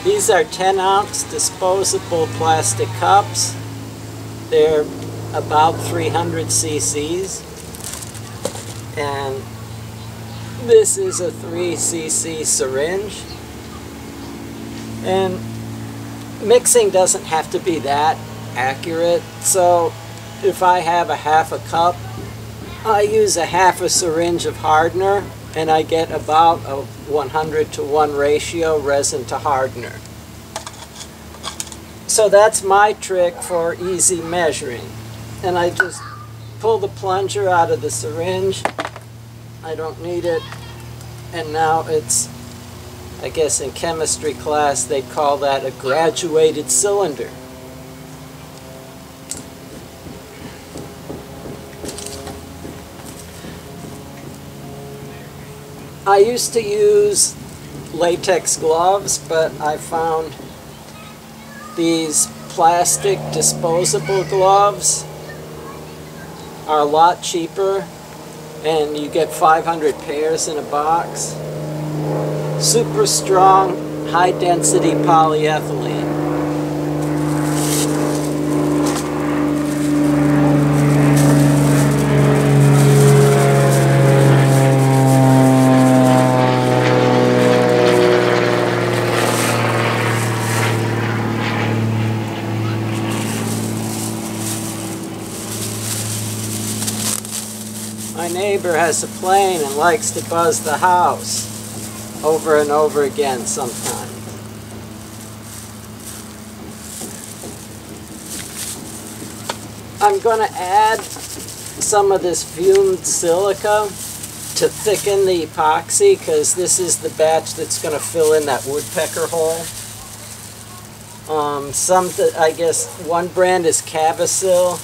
These are 10-ounce disposable plastic cups. They're about 300 cc's. And this is a 3 cc syringe. And mixing doesn't have to be that accurate. So if I have a half a cup, I use a half a syringe of hardener, and I get about a 100-to-1 ratio resin to hardener. So that's my trick for easy measuring. And I just pull the plunger out of the syringe. I don't need it. And now it's, I guess in chemistry class they'd call that a graduated cylinder. I used to use latex gloves, but I found these plastic disposable gloves are a lot cheaper, and you get 500 pairs in a box. Super strong, high density polyethylene. My neighbor has a plane and likes to buzz the house over and over again sometimes. I'm going to add some of this fumed silica to thicken the epoxy, because this is the batch that's going to fill in that woodpecker hole. I guess one brand is Cavasil.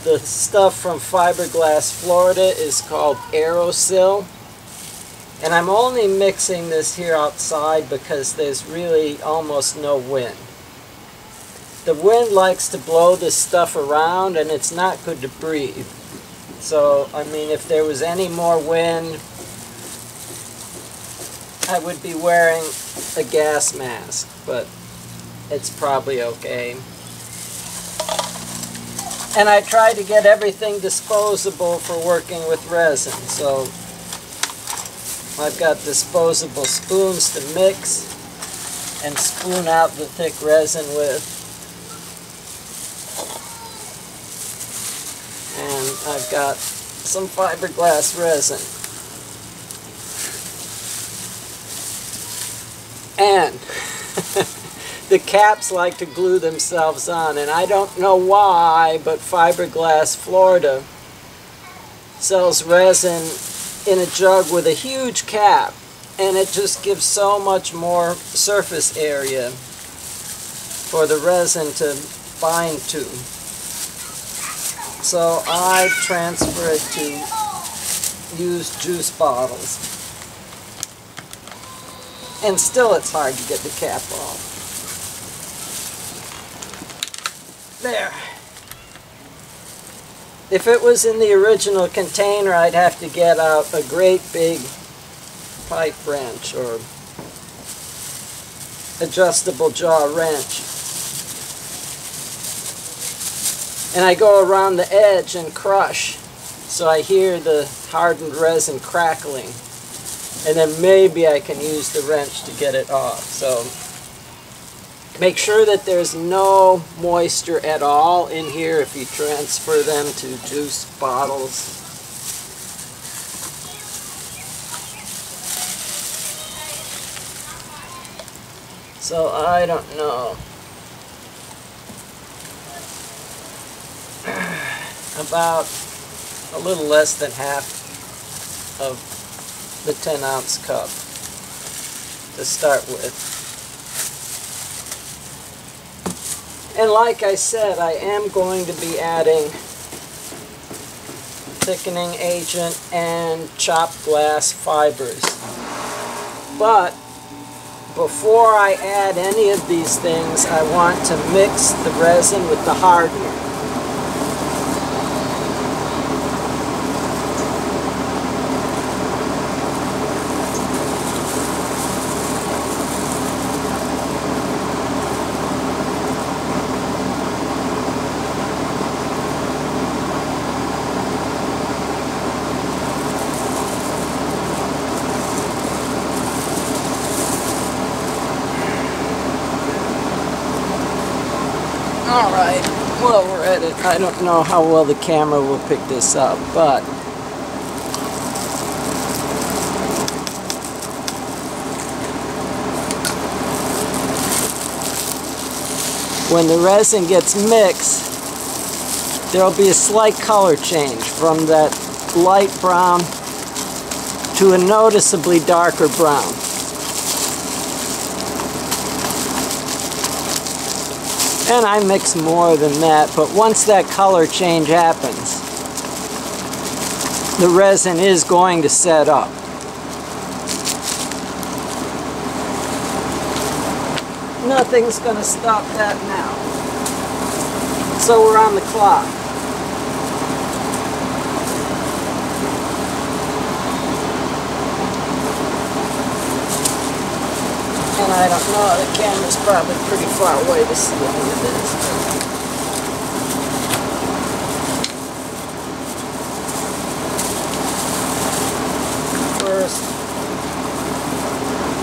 The stuff from Fiberglass, Florida is called Aerosil. And I'm only mixing this here outside because there's really almost no wind. The wind likes to blow this stuff around, and it's not good to breathe. So, I mean, if there was any more wind, I would be wearing a gas mask, but it's probably okay. And I try to get everything disposable for working with resin. So I've got disposable spoons to mix and spoon out the thick resin with. And I've got some fiberglass resin. And the caps like to glue themselves on, and I don't know why, but Fiberglass Florida sells resin in a jug with a huge cap, and it just gives so much more surface area for the resin to bind to. So I transfer it to used juice bottles. And still it's hard to get the cap off. There. If it was in the original container, I'd have to get out a great big pipe wrench or adjustable jaw wrench. And I go around the edge and crush, so I hear the hardened resin crackling. And then maybe I can use the wrench to get it off. So make sure that there's no moisture at all in here if you transfer them to juice bottles. So I don't know. About a little less than half of the 10-ounce cup to start with. And like I said, I am going to be adding thickening agent and chopped glass fibers. But before I add any of these things, I want to mix the resin with the hardener. Alright, well, we're at it. I don't know how well the camera will pick this up, but when the resin gets mixed, there'll be a slight color change from that light brown to a noticeably darker brown. And I mix more than that, but once that color change happens, the resin is going to set up. Nothing's going to stop that now. So we're on the clock. And I don't know, the camera's probably pretty far away to see any of this. First,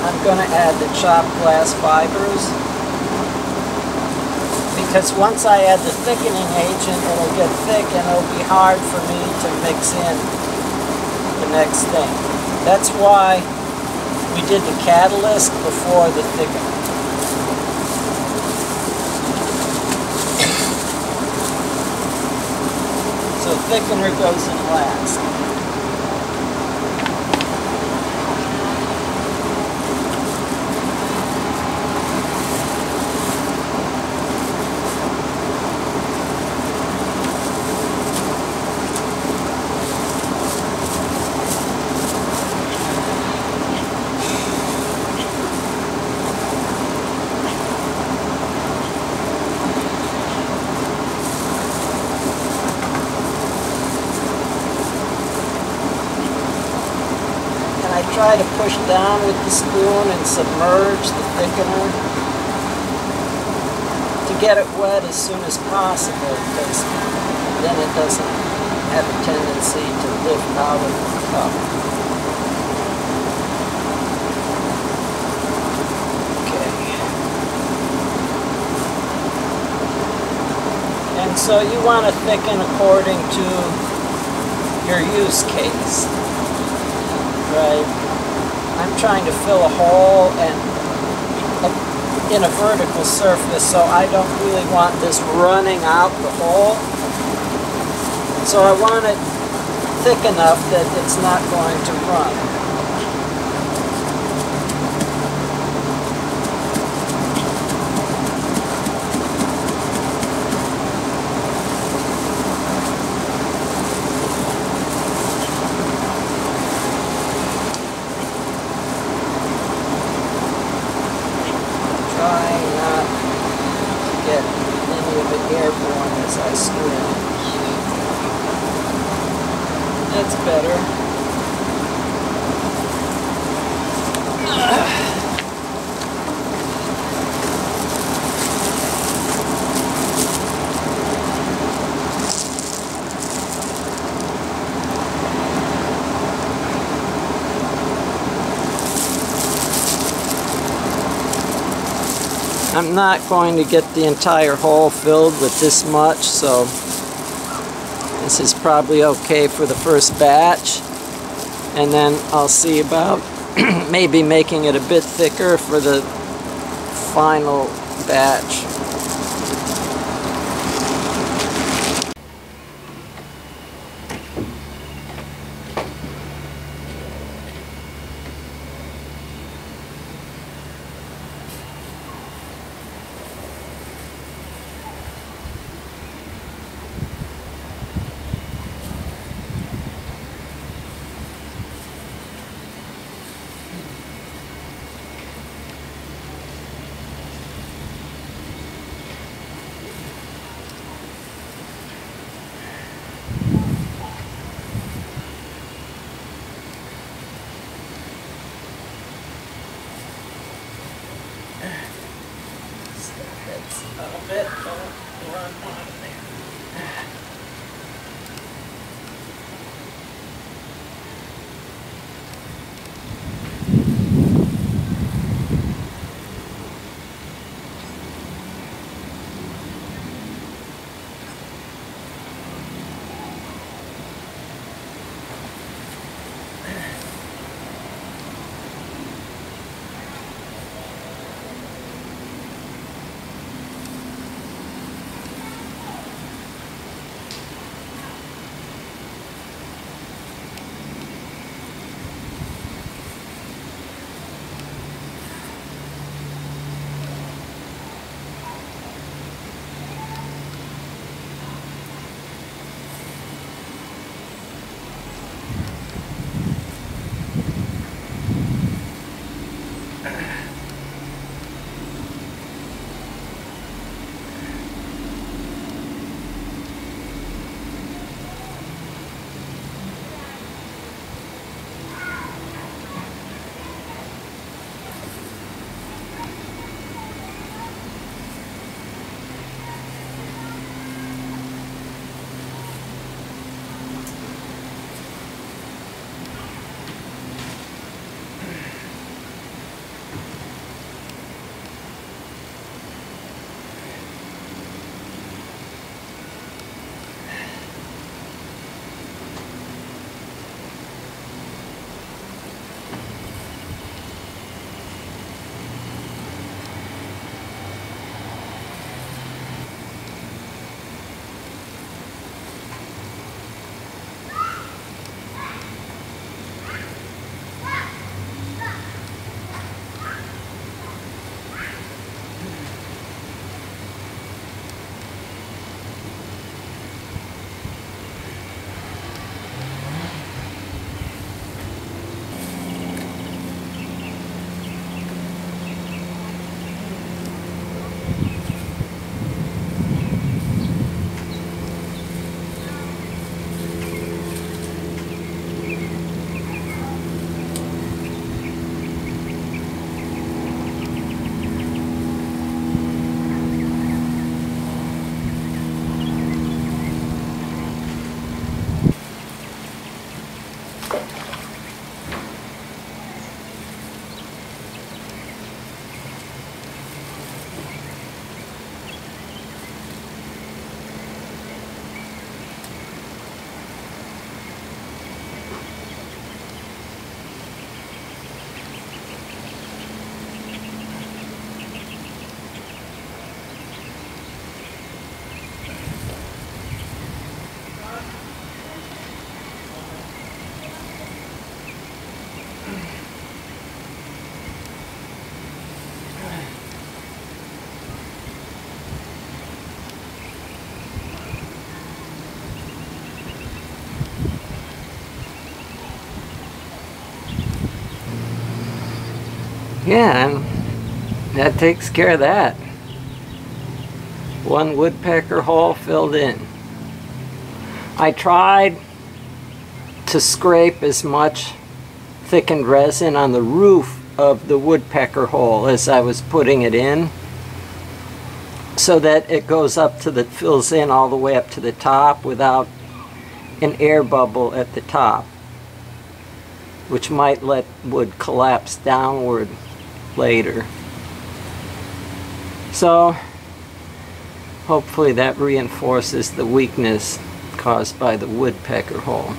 I'm going to add the chopped glass fibers, because once I add the thickening agent, it'll get thick and it'll be hard for me to mix in the next thing. That's why we did the catalyst before the thickener. So thickener goes in last. Try to push down with the spoon and submerge the thickener to get it wet as soon as possible, because then it doesn't have a tendency to lift out of the cup. Okay. And so you want to thicken according to your use case. Right. I'm trying to fill a hole and in a vertical surface, so I don't really want this running out the hole. So I want it thick enough that it's not going to run. Airborne as I syringe. That's better. I'm not going to get the entire hole filled with this much, so this is probably okay for the first batch. And then I'll see about maybe making it a bit thicker for the final batch. A little bit, don't run out of there. Yeah, and that takes care of that. One woodpecker hole filled in. I tried to scrape as much thickened resin on the roof of the woodpecker hole as I was putting it in, so that it goes up to the, fills in all the way up to the top without an air bubble at the top, which might let wood collapse downward later. So hopefully that reinforces the weakness caused by the woodpecker hole.